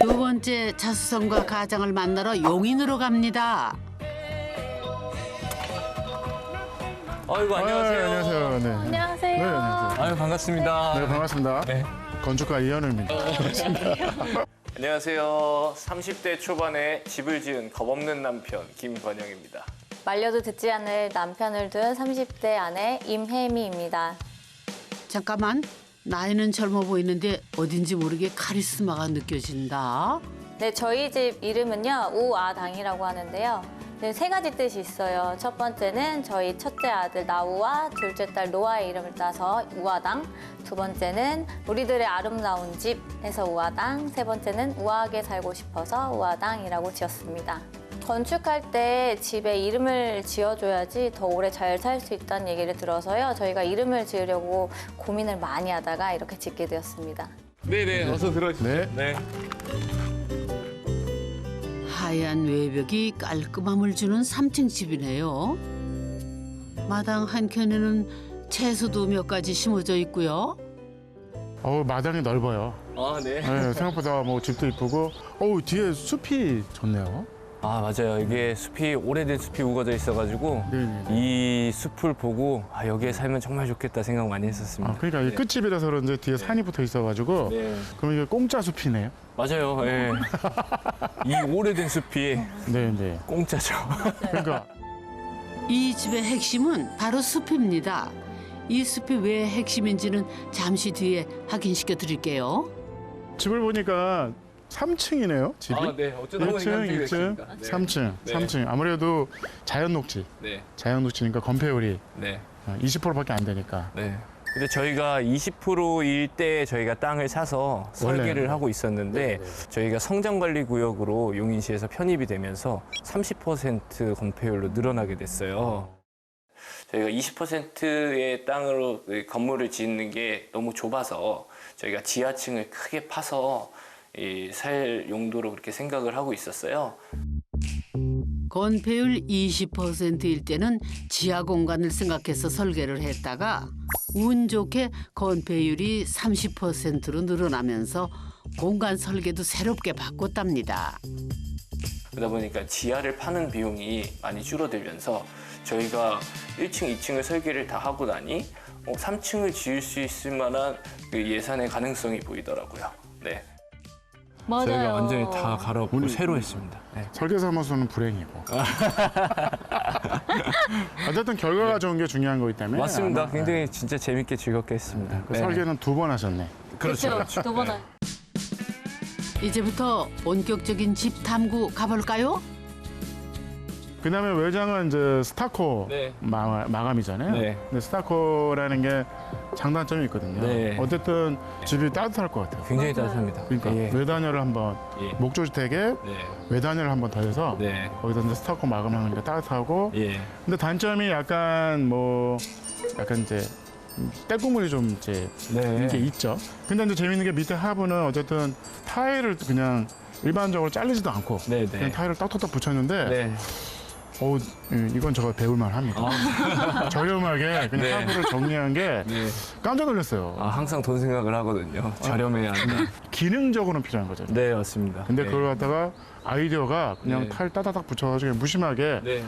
두 번째 자수성과 가장을 만나러 용인으로 갑니다. 아이고 안녕하세요. 안녕하세요. 네. 안녕하세요. 네, 안녕하세요. 아유 반갑습니다. 네, 반갑습니다. 네. 건축가 이현우입니다. 안녕하세요. 30대 초반에 집을 지은 겁없는 남편 김건영입니다. 말려도 듣지 않을 남편을 둔 30대 아내 임혜미입니다. 잠깐만, 나이는 젊어 보이는데 어딘지 모르게 카리스마가 느껴진다. 네, 저희 집 이름은요 우아당이라고 하는데요. 네, 세 가지 뜻이 있어요. 첫 번째는 저희 첫째 아들 나우와 둘째 딸 노아의 이름을 따서 우아당. 두 번째는 우리들의 아름다운 집 해서 우아당. 세 번째는 우아하게 살고 싶어서 우아당이라고 지었습니다. 건축할 때 집에 이름을 지어줘야지 더 오래 잘 살 수 있다는 얘기를 들어서요. 저희가 이름을 지으려고 고민을 많이 하다가 이렇게 짓게 되었습니다. 네네 어서 들어주세요. 네. 네. 하얀 외벽이 깔끔함을 주는 3층 집이네요. 마당 한켠에는 채소도 몇 가지 심어져 있고요. 마당이 넓어요. 아 네. 네, 생각보다 뭐 집도 이쁘고, 뒤에 숲이 좋네요. 아 맞아요. 이게 숲이 오래된 숲이 우거져 있어가지고 네네. 이 숲을 보고 아 여기에 살면 정말 좋겠다 생각 많이 했었습니다. 그러니까 이 끝집이라서 그런지 뒤에 산이 붙어 있어가지고, 네. 그럼 이게 공짜 숲이네요. 맞아요. 예. 이 오래된 숲이 네, 네. 공짜죠. 그러니까 이 집의 핵심은 바로 숲입니다. 이 숲이 왜 핵심인지는 잠시 뒤에 확인시켜 드릴게요. 집을 보니까 3층이네요, 집이. 아 네. 어쩌다 보니까 1층, 2층, 3층, 네. 3층. 아무래도 자연 녹지. 네. 자연 녹지니까 건폐율이 네. 20%밖에 안 되니까. 네. 근데 저희가 20%일 때 저희가 땅을 사서 설계를 원래는. 하고 있었는데 저희가 성장관리구역으로 용인시에서 편입이 되면서 30% 건폐율로 늘어나게 됐어요. 저희가 20%의 땅으로 건물을 짓는 게 너무 좁아서 저희가 지하층을 크게 파서 살 용도로 그렇게 생각을 하고 있었어요. 건폐율 20%일 때는 지하 공간을 생각해서 설계를 했다가 운 좋게 건폐율이 30%로 늘어나면서 공간 설계도 새롭게 바꿨답니다. 그러다 보니까 지하를 파는 비용이 많이 줄어들면서 저희가 1층, 2층을 설계를 다 하고 나니 3층을 지을 수 있을 만한 그 예산의 가능성이 보이더라고요. 네. 맞아요. 저희가 완전히 다 갈아엎고 우리- 새로 했습니다. 네. 설계사무소는 불행이고. 어쨌든 결과가 좋은 게 중요한 거기 때문에. 맞습니다. 아마, 굉장히 진짜 재밌게 즐겁게 했습니다. 그 설계는 2번 하셨네. 그렇죠. 두 번은. 이제부터 본격적인 집 탐구 가볼까요? 그다음에 외장은 이제 스타코 네. 마감이잖아요. 네. 근데 스타코라는 게 장단점이 있거든요. 네. 어쨌든 집이 따뜻할 것 같아요. 굉장히 따뜻합니다. 그러니까 예. 외단열을 한번 예. 목조주택에 네. 외단열을 한번 더해서 네. 거기다 이제 스타코 마감을 하니까 따뜻하고. 예. 근데 단점이 약간 이제 때구물이 좀 이제 네. 이게 있죠. 근데 이제 재밌는 게 밑에 하부는 어쨌든 타일을 그냥 일반적으로 자르지도 않고 네, 그냥 네. 타일을 톡톡톡 붙였는데 네. 이건 저거 배울만 합니다. 저렴하게 그냥 네. 하부를 정리한 게 네. 깜짝 놀랐어요. 아, 항상 돈 생각을 하거든요. 저렴해야 한다. 기능적으로는 필요한 거죠. 네, 맞습니다. 근데 네. 그걸 갖다가 아이디어가 그냥 네. 타일 따다닥 붙여가지고 그냥 무심하게 네.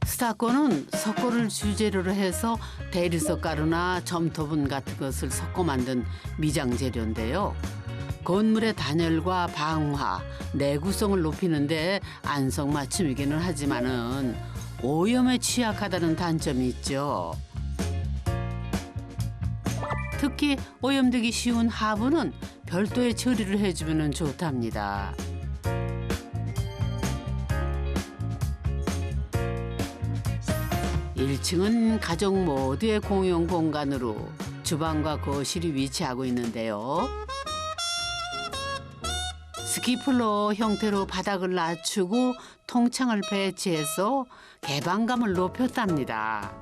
스타코는 석고를 주재료로 해서 대리석 가루나 점토분 같은 것을 섞어 만든 미장 재료인데요. 건물의 단열과 방화, 내구성을 높이는데 안성맞춤이기는 하지만은 오염에 취약하다는 단점이 있죠. 특히 오염되기 쉬운 하부는 별도의 처리를 해주면 좋답니다. 일층은 가족 모두의 공용 공간으로 주방과 거실이 위치하고 있는데요. 스키플로 형태로 바닥을 낮추고 통창을 배치해서 개방감을 높였답니다.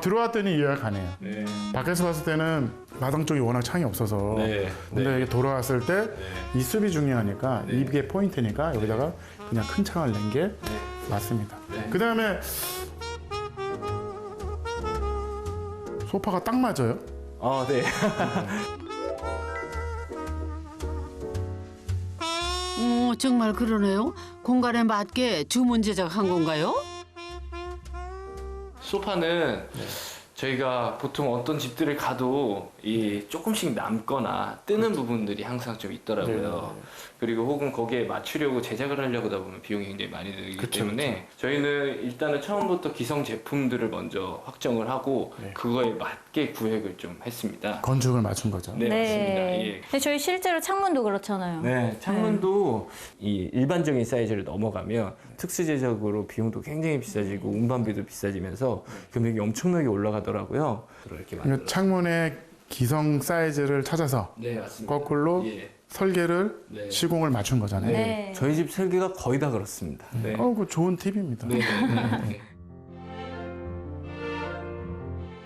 들어왔더니 이해가 가네요. 네. 밖에서 봤을 때는 마당 쪽이 워낙 창이 없어서 네. 근데 이게 돌아왔을 때 이 숲이 중요하니까 이게 포인트니까 여기다가 그냥 큰 창을 낸 게 맞습니다. 네. 그다음에 소파가 딱 맞아요. 네. 정말 그러네요. 공간에 맞게 주문 제작한 건가요? 소파는 저희가 보통 어떤 집들을 가도 이 조금씩 남거나 뜨는 부분들이 항상 좀 있더라고요. 그리고 혹은 거기에 맞추려고 제작을 하려고 하다 보면 비용이 굉장히 많이 들기 때문에 저희는 일단은 처음부터 기성 제품들을 먼저 확정을 하고 그거에 맞게 구획을 좀 했습니다. 건축을 맞춘 거죠. 네, 맞습니다. 예. 근데 저희 실제로 창문도 그렇잖아요. 네, 창문도 이 일반적인 사이즈를 넘어가면 특수 제작으로 비용도 굉장히 비싸지고 운반비도 비싸지면서 금액이 엄청나게 올라가더라고요. 이렇게 그러니까 창문의 기성 사이즈를 찾아서 네, 맞습니다. 거꾸로 예. 설계를 네. 시공을 맞춘 거잖아요. 네. 저희 집 설계가 거의 다 그렇습니다. 네. 그 좋은 팁입니다. 네.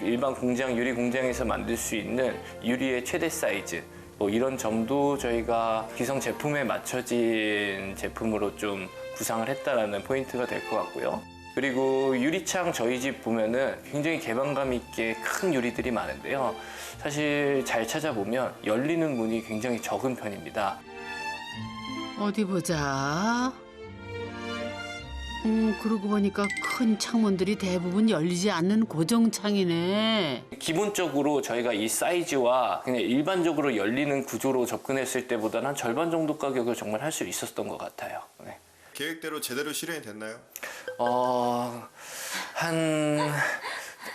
일반 공장, 유리 공장에서 만들 수 있는 유리의 최대 사이즈 뭐 이런 점도 저희가 기성 제품에 맞춰진 제품으로 좀 구상을 했다라는 포인트가 될 것 같고요. 그리고 유리창 저희 집 보면은 굉장히 개방감 있게 큰 유리들이 많은데요. 사실 잘 찾아보면 열리는 문이 굉장히 적은 편입니다. 어디 보자. 그러고 보니까 큰 창문들이 대부분 열리지 않는 고정창이네. 기본적으로 저희가 이 사이즈와 그냥 일반적으로 열리는 구조로 접근했을 때보다는 한 절반 정도 가격을 정말 할 수 있었던 것 같아요. 네. 계획대로 제대로 실현이 됐나요?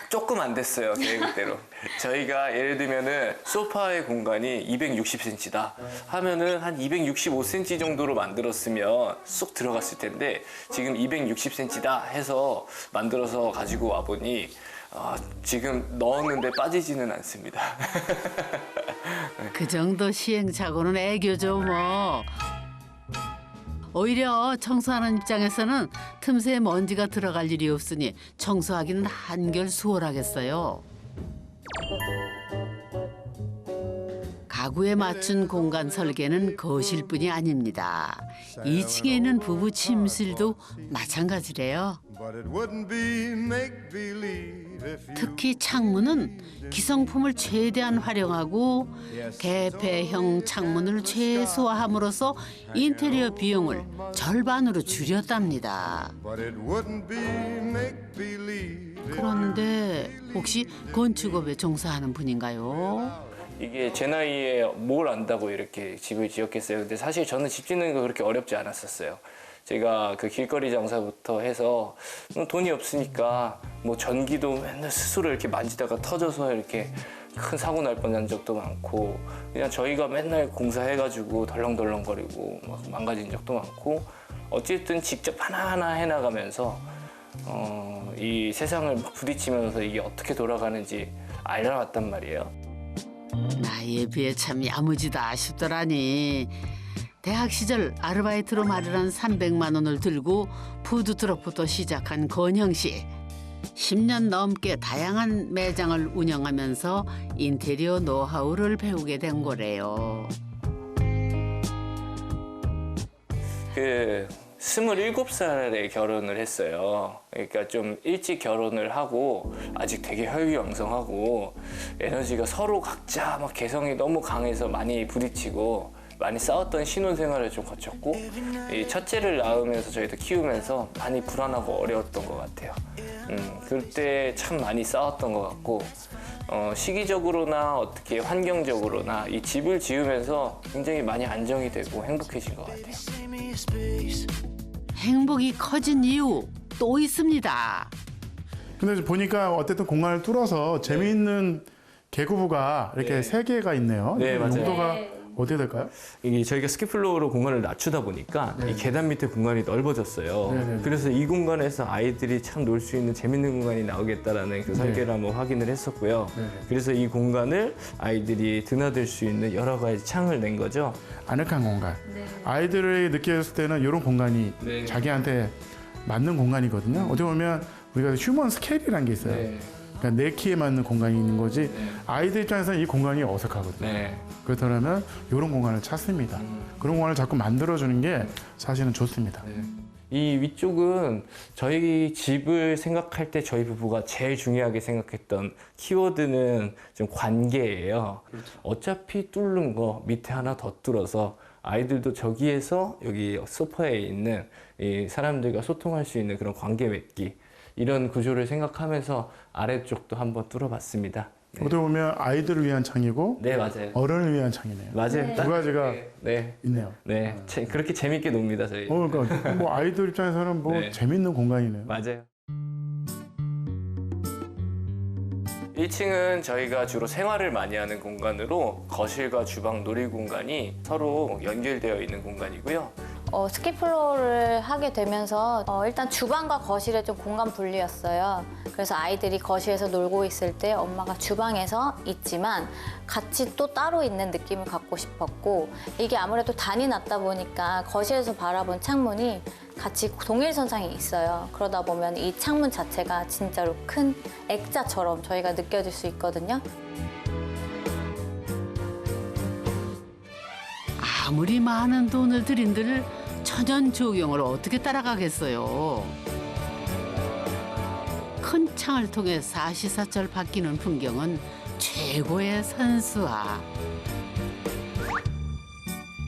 조금 안 됐어요, 계획대로. 저희가 예를 들면은 소파의 공간이 260cm다 하면은 한 265cm 정도로 만들었으면 쏙 들어갔을 텐데 지금 260cm다 해서 만들어서 가지고 와보니 지금 넣었는데 빠지지는 않습니다. 그 정도 시행착오는 애교죠 뭐. 오히려 청소하는 입장에서는 틈새에 먼지가 들어갈 일이 없으니 청소하기는 한결 수월하겠어요. 가구에 맞춘 공간 설계는 거실뿐이 아닙니다. 2층에 있는 부부 침실도 마찬가지래요. 특히 창문은 기성품을 최대한 활용하고 개폐형 창문을 최소화함으로써 인테리어 비용을 절반으로 줄였답니다. 그런데 혹시 건축업에 종사하는 분인가요? 이게 제 나이에 뭘 안다고 이렇게 집을 지었겠어요. 근데 사실 저는 집 짓는 거 그렇게 어렵지 않았었어요. 제가 그 길거리 장사부터 해서 돈이 없으니까 뭐 전기도 맨날 스스로 이렇게 만지다가 터져서 이렇게 큰 사고 날 뻔한 적도 많고 그냥 저희가 맨날 공사해가지고 덜렁덜렁거리고 막 망가진 적도 많고 어쨌든 직접 하나하나 해나가면서 이 세상을 막 부딪히면서 이게 어떻게 돌아가는지 알아왔단 말이에요. 나이에 비해 참 야무지다 싶더라니. 대학 시절 아르바이트로 마련한 300만 원을 들고 푸드트럭부터 시작한 건형 씨. 10년 넘게 다양한 매장을 운영하면서 인테리어 노하우를 배우게 된 거래요. 27살에 결혼을 했어요. 그러니까 좀 일찍 결혼을 하고 아직 되게 혈기왕성하고 에너지가 서로 각자 막 개성이 너무 강해서 많이 부딪히고 많이 싸웠던 신혼생활을 좀 거쳤고 이 첫째를 낳으면서 저희도 키우면서 많이 불안하고 어려웠던 것 같아요. 그때 참 많이 싸웠던 것 같고 시기적으로나 어떻게 환경적으로나 이 집을 지으면서 굉장히 많이 안정이 되고 행복해진 것 같아요. 행복이 커진 이유 또 있습니다. 근데 보니까 어쨌든 공간을 뚫어서 재미있는 개구부가 이렇게 세 개가 있네요. 네, 맞아요. 용도가 어떻게 될까요? 이게 저희가 스키플로어로 공간을 낮추다 보니까 이 계단 밑에 공간이 넓어졌어요. 네네네. 그래서 이 공간에서 아이들이 참 놀 수 있는 재밌는 공간이 나오겠다라는 그 설계를 한번 확인을 했었고요. 네네. 그래서 이 공간을 아이들이 드나들 수 있는 여러 가지 창을 낸 거죠. 아늑한 공간. 아이들이 느꼈을 때는 이런 공간이 네. 자기한테 맞는 공간이거든요. 어떻게 보면 우리가 휴먼 스케일이라는 게 있어요. 네. 그러니까 내 키에 맞는 공간이 있는 거지. 네. 아이들 입장에서는 이 공간이 어색하거든요. 네. 그렇다면 이런 공간을 찾습니다. 그런 공간을 자꾸 만들어주는 게 사실은 좋습니다. 이 위쪽은 저희 집을 생각할 때 저희 부부가 제일 중요하게 생각했던 키워드는 좀 관계예요. 어차피 뚫는 거 밑에 하나 더 뚫어서 아이들도 저기에서 여기 소파에 있는 이 사람들과 소통할 수 있는 그런 관계 맺기 이런 구조를 생각하면서 아래쪽도 한번 뚫어봤습니다. 네. 어떻게 보면 아이들을 위한 창이고 네, 맞아요. 어른을 위한 창이네요. 맞아요. 두 가지가 네. 있네요. 네. 그렇게 재밌게 놉니다, 저희. 그러니까 뭐 아이들 입장에서는 뭐 네. 재밌는 공간이네요. 맞아요. 1층은 저희가 주로 생활을 많이 하는 공간으로 거실과 주방 놀이공간이 서로 연결되어 있는 공간이고요. 스키플로어를 하게 되면서 일단 주방과 거실에 좀 공간 분리였어요. 그래서 아이들이 거실에서 놀고 있을 때 엄마가 주방에서 있지만 같이 또 따로 있는 느낌을 갖고 싶었고, 이게 아무래도 단이 낮다 보니까 거실에서 바라본 창문이 같이 동일선상에 있어요. 그러다 보면 이 창문 자체가 진짜로 큰 액자처럼 저희가 느껴질 수 있거든요. 아무리 많은 돈을 들인들 천연 조경을 어떻게 따라가겠어요. 큰 창을 통해 사시사철 바뀌는 풍경은 최고의 선수와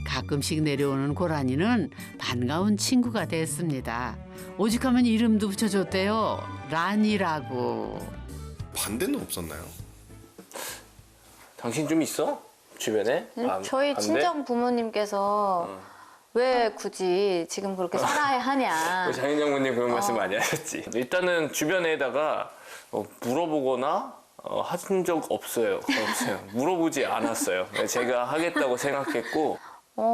가끔씩 내려오는 고라니는 반가운 친구가 됐습니다. 오직하면 이름도 붙여줬대요. 란이라고. 반대는 없었나요? 당신 좀 있어? 주변에? 저희 반대? 친정 부모님께서 왜 굳이 지금 그렇게 살아야 하냐. 장인 장모님 그런 말씀 많이 하셨지. 일단은 주변에다가 물어보거나 한 적 없어요. 물어보지 않았어요. 제가 하겠다고 생각했고.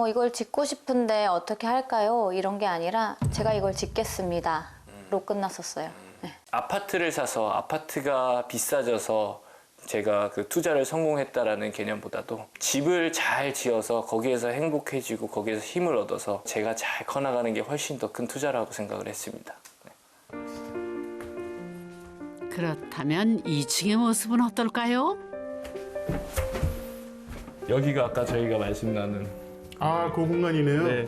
이걸 짓고 싶은데 어떻게 할까요? 이런 게 아니라 제가 이걸 짓겠습니다. 로 끝났었어요. 네. 아파트를 사서 아파트가 비싸져서 제가 그 투자를 성공했다라는 개념보다도 집을 잘 지어서 거기에서 행복해지고 거기에서 힘을 얻어서 제가 잘 커나가는 게 훨씬 더 큰 투자라고 생각을 했습니다. 네. 그렇다면 2층의 모습은 어떨까요? 여기가 아까 저희가 말씀 나눈 아, 그 공간이네요. 네.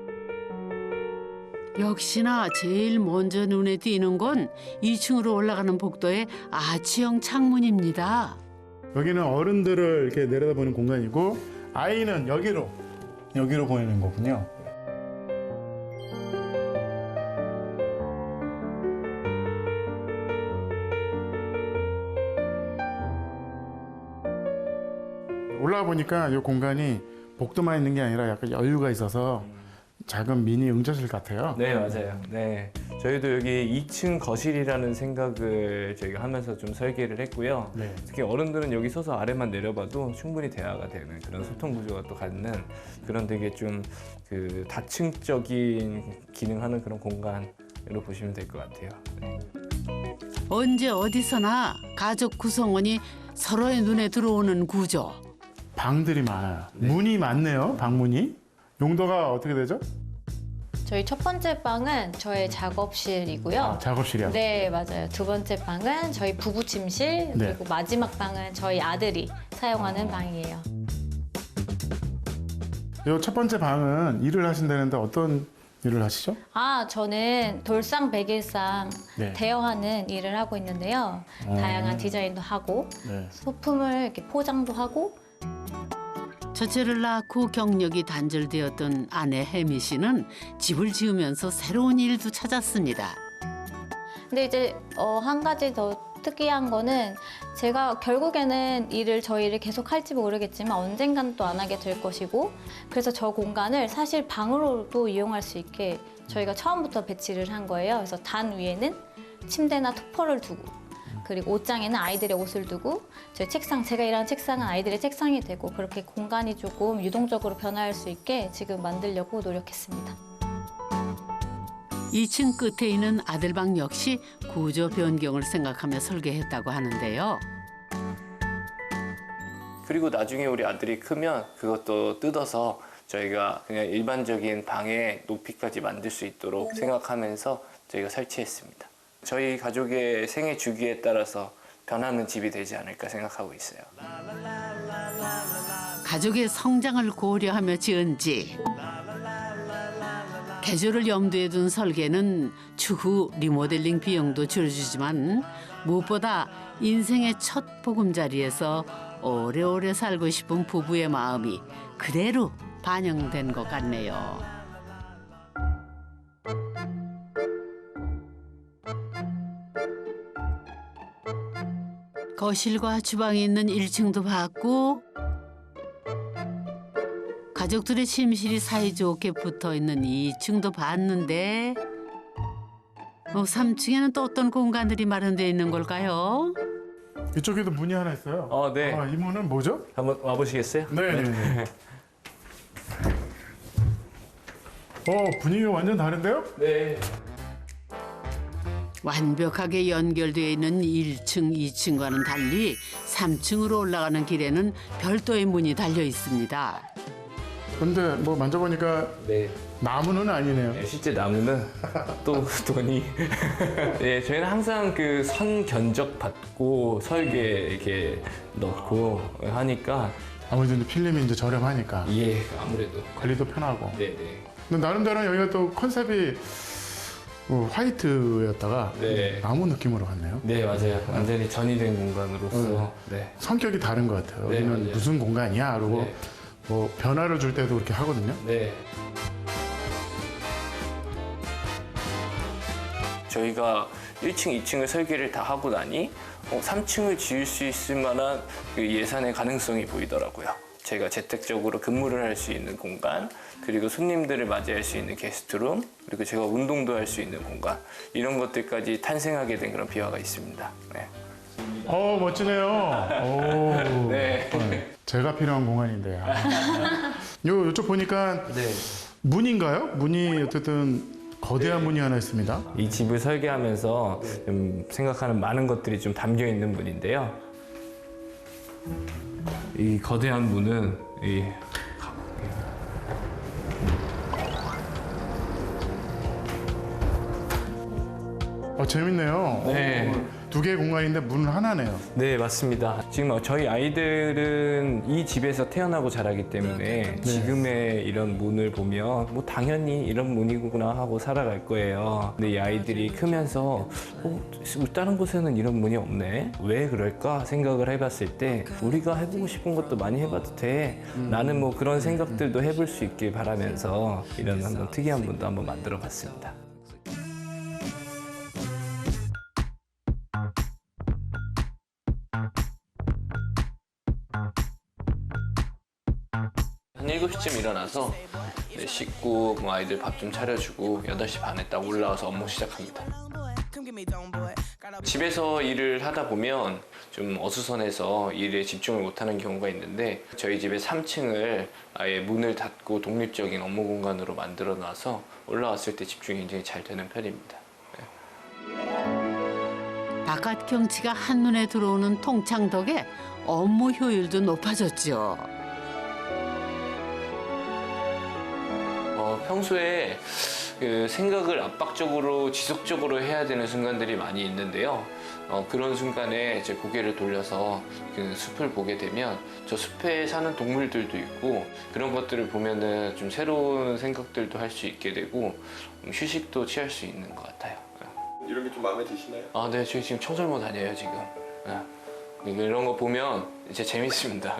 역시나 제일 먼저 눈에 띄는 건 2층으로 올라가는 복도의 아치형 창문입니다. 여기는 어른들을 이렇게 내려다보는 공간이고 아이는 여기로 보이는 거군요. 올라와 보니까 이 공간이 복도만 있는 게 아니라 약간 여유가 있어서 작은 미니 응접실 같아요. 네, 맞아요. 네. 저희도 여기 2층 거실이라는 생각을 저희가 하면서 좀 설계를 했고요. 네. 특히 어른들은 여기 서서 아래만 내려봐도 충분히 대화가 되는 그런 소통 구조가 또 갖는 그런 되게 좀 그 다층적인 기능하는 그런 공간으로 보시면 될 것 같아요. 네. 언제 어디서나 가족 구성원이 서로의 눈에 들어오는 구조. 방들이 많아요. 문이 많네요. 방문이. 용도가 어떻게 되죠? 저희 첫 번째 방은 저의 작업실이고요. 아, 작업실이요. 네, 맞아요. 두 번째 방은 저희 부부 침실, 네. 그리고 마지막 방은 저희 아들이 사용하는 방이에요. 이 첫 번째 방은 일을 하신다는데 어떤 일을 하시죠? 저는 돌상 백일상 네. 대여하는 일을 하고 있는데요. 다양한 디자인도 하고 네. 소품을 이렇게 포장도 하고. 첫째를 낳고 경력이 단절되었던 아내 혜미 씨는 집을 지으면서 새로운 일도 찾았습니다. 근데 이제 한 가지 더 특이한 거는 제가 결국에는 저희 일을 계속 할지 모르겠지만 언젠간 또 안 하게 될 것이고, 그래서 저 공간을 사실 방으로도 이용할 수 있게 저희가 처음부터 배치를 한 거예요. 그래서 단 위에는 침대나 토퍼를 두고, 그리고 옷장에는 아이들의 옷을 두고, 저희 책상, 제가 일하는 책상은 아이들의 책상이 되고, 그렇게 공간이 조금 유동적으로 변화할 수 있게 지금 만들려고 노력했습니다. 2층 끝에 있는 아들방 역시 구조 변경을 생각하며 설계했다고 하는데요. 그리고 나중에 우리 아들이 크면 그것도 뜯어서 저희가 그냥 일반적인 방의 높이까지 만들 수 있도록 생각하면서 저희가 설치했습니다. 저희 가족의 생애 주기에 따라서 변하는 집이 되지 않을까 생각하고 있어요. 가족의 성장을 고려하며 지은 집. 계절을 염두에 둔 설계는 추후 리모델링 비용도 줄여주지만 무엇보다 인생의 첫 보금자리에서 오래오래 살고 싶은 부부의 마음이 그대로 반영된 것 같네요. 거실과 주방이 있는 1층도 봤고 가족들의 침실이 사이좋게 붙어있는 2층도 봤는데 3층에는 또 어떤 공간들이 마련되어 있는 걸까요? 이쪽에도 문이 하나 있어요. 네. 이 문은 뭐죠? 한번 와보시겠어요? 네네네. 분위기가 완전 다른데요? 네. 완벽하게 연결되어 있는 1층, 2층과는 달리 3층으로 올라가는 길에는 별도의 문이 달려 있습니다. 근데 뭐 만져보니까 네. 나무는 아니네요. 네, 실제 나무는 또 돈이. 네, 저희는 항상 그 선 견적 받고 설계 이렇게 넣고 하니까 아무래도 이제 필름이 이제 저렴하니까 예, 아무래도. 관리도 편하고. 네네. 근데 나름대로 여기가 또 컨셉이 화이트였다가 네. 나무 느낌으로 갔네요. 네, 맞아요. 완전히 전이된 공간으로서. 네. 성격이 다른 것 같아요. 네, 여기는 맞아요. 무슨 공간이야? 그러고 네. 뭐 변화를 줄 때도 그렇게 하거든요. 네. 저희가 1층, 2층을 설계를 다 하고 나니 3층을 지을 수 있을 만한 그 예산의 가능성이 보이더라고요. 제가 재택적으로 근무를 할 수 있는 공간, 그리고 손님들을 맞이할 수 있는 게스트룸, 그리고 제가 운동도 할 수 있는 공간, 이런 것들까지 탄생하게 된 그런 비화가 있습니다. 네. 멋지네요. 오. 네. 제가 필요한 공간인데. 요쪽 보니까 네. 문인가요? 문이 어쨌든 거대한 문이 하나 있습니다. 이 집을 설계하면서 좀 생각하는 많은 것들이 좀 담겨 있는 문인데요. 이 거대한 문은 재밌네요. 네. 두 개의 공간인데 문은 하나네요. 네, 맞습니다. 지금 저희 아이들은 이 집에서 태어나고 자라기 때문에 지금의 이런 문을 보면 뭐 당연히 이런 문이구나 하고 살아갈 거예요. 근데 이 아이들이 크면서 다른 곳에는 이런 문이 없네? 왜 그럴까 생각을 해봤을 때 우리가 해보고 싶은 것도 많이 해봐도 돼. 나는 뭐 그런 생각들도 해볼 수 있길 바라면서 이런 한번 특이한 문도 한번 만들어 봤습니다. 한 7시쯤 일어나서 씻고 뭐 아이들 밥 좀 차려주고 8시 반에 딱 올라와서 업무 시작합니다. 집에서 일을 하다 보면 좀 어수선해서 일에 집중을 못하는 경우가 있는데 저희 집의 3층을 아예 문을 닫고 독립적인 업무 공간으로 만들어 놔서 올라왔을 때 집중이 굉장히 잘 되는 편입니다. 바깥 경치가 한눈에 들어오는 통창 덕에 업무 효율도 높아졌죠. 평소에 그 생각을 압박적으로 지속적으로 해야 되는 순간들이 많이 있는데요. 그런 순간에 제 고개를 돌려서 그 숲을 보게 되면 저 숲에 사는 동물들도 있고 그런 것들을 보면은 좀 새로운 생각들도 할 수 있게 되고 휴식도 취할 수 있는 것 같아요. 이런 게 좀 마음에 드시나요? 네, 저희 지금 청설모 다녀요 지금. 이런 거 보면 이제 재밌습니다.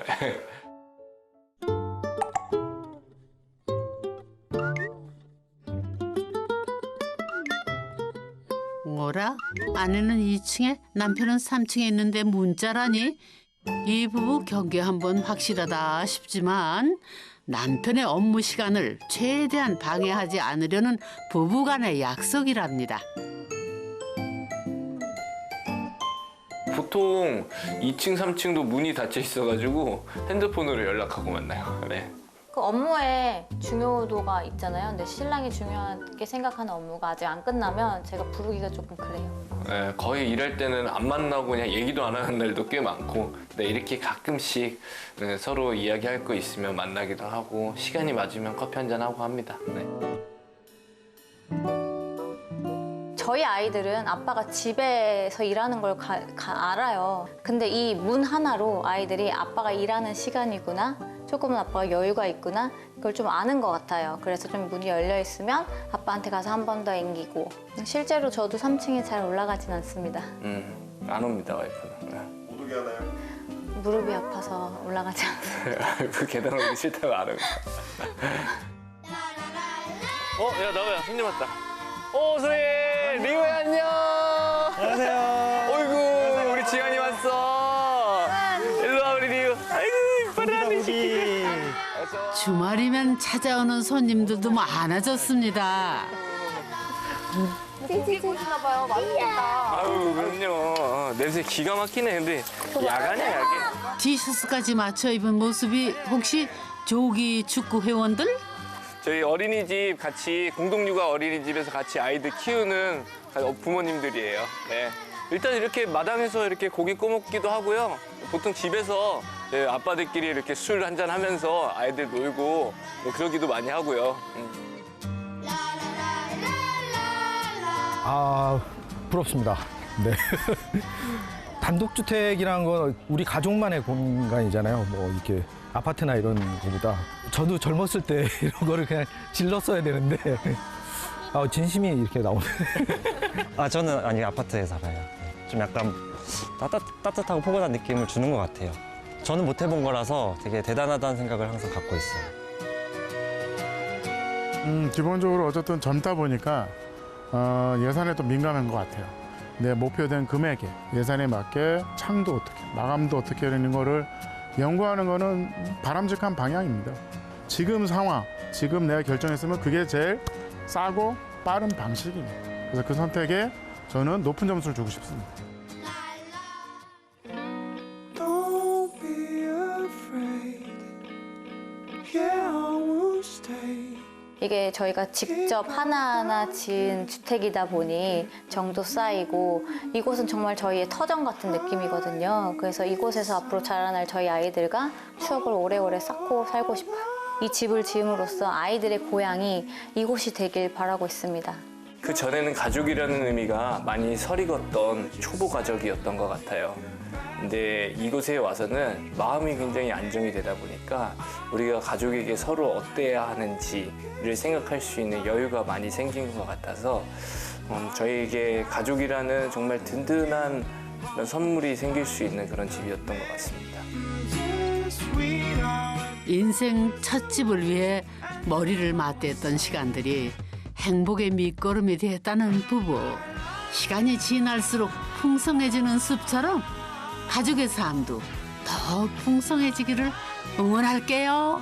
뭐라? 아내는 2층에 남편은 3층에 있는데 문자라니? 이 부부 경계 한번 확실하다 싶지만 남편의 업무 시간을 최대한 방해하지 않으려는 부부간의 약속이랍니다. 보통 2층, 3층도 문이 닫혀 있어가지고 핸드폰으로 연락하고 만나요. 네. 그 업무에 중요도가 있잖아요. 근데 신랑이 중요하게 생각하는 업무가 아직 안 끝나면 제가 부르기가 조금 그래요. 네, 거의 일할 때는 안 만나고 그냥 얘기도 안 하는 날도 꽤 많고 네, 이렇게 가끔씩 서로 이야기할 거 있으면 만나기도 하고 시간이 맞으면 커피 한잔 하고 합니다. 네. 저희 아이들은 아빠가 집에서 일하는 걸 알아요. 근데 이 문 하나로 아이들이 아빠가 일하는 시간이구나, 조금은 아빠가 여유가 있구나, 그걸 좀 아는 것 같아요. 그래서 좀 문이 열려 있으면 아빠한테 가서 한 번 더 앵기고. 실제로 저도 3층에 잘 올라가진 않습니다. 안 옵니다, 와이프는. 네. 못 오게 하나요? 무릎이 아파서 올라가지 않아요. 그 계단 오르기 싫다고 안 합니다. 야 나와야 손님 왔다. 소희 리우야 안녕. 안녕하세요. 어이구 우리 지안이 왔어. 일로 와 우리 리우. 아이고 이뻐라 내 새끼. 주말이면 찾아오는 손님들도 많아졌습니다. 아유 그럼요. 냄새 기가 막히네. 근데 야간이야 야간. 티셔츠까지 맞춰 입은 모습이 혹시 조기 축구 회원들? 저희 어린이집 같이 공동육아 어린이집에서 같이 아이들 키우는 부모님들이에요. 네. 일단 이렇게 마당에서 이렇게 고기 구워먹기도 하고요. 보통 집에서 아빠들끼리 이렇게 술 한잔 하면서 아이들 놀고 뭐 그러기도 많이 하고요. 아, 부럽습니다. 네. 단독주택이라는 건 우리 가족만의 공간이잖아요. 뭐 이렇게 아파트나 이런 거보다. 저도 젊었을 때 이런 거를 그냥 질렀어야 되는데 진심이 이렇게 나오네. 저는 아니 아파트에 살아요. 좀 약간 따뜻하고 포근한 느낌을 주는 것 같아요. 저는 못 해본 거라서 되게 대단하다는 생각을 항상 갖고 있어요. 기본적으로 어쨌든 젊다 보니까 예산에 또 민감한 것 같아요. 내 목표된 금액에 예산에 맞게 창도 어떻게, 마감도 어떻게 이런 거를 연구하는 거는 바람직한 방향입니다. 지금 상황, 지금 내가 결정했으면 그게 제일 싸고 빠른 방식입니다. 그래서 그 선택에 저는 높은 점수를 주고 싶습니다. Don't be afraid. Yeah, I will stay. 이게 저희가 직접 하나하나 지은 주택이다 보니 정도 쌓이고 이곳은 정말 저희의 터전 같은 느낌이거든요. 그래서 이곳에서 앞으로 자라날 저희 아이들과 추억을 오래오래 쌓고 살고 싶어요. 이 집을 지음으로써 아이들의 고향이 이곳이 되길 바라고 있습니다. 그 전에는 가족이라는 의미가 많이 서리걷던 초보 가족이었던 것 같아요. 근데 이곳에 와서는 마음이 굉장히 안정이 되다 보니까 우리가 가족에게 서로 어때야 하는지를 생각할 수 있는 여유가 많이 생긴 것 같아서 저희에게 가족이라는 정말 든든한 그런 선물이 생길 수 있는 그런 집이었던 것 같습니다. 인생 첫 집을 위해 머리를 맞댔던 시간들이 행복의 밑거름이 됐다는 부부. 시간이 지날수록 풍성해지는 숲처럼 가족의 삶도 더 풍성해지기를 응원할게요.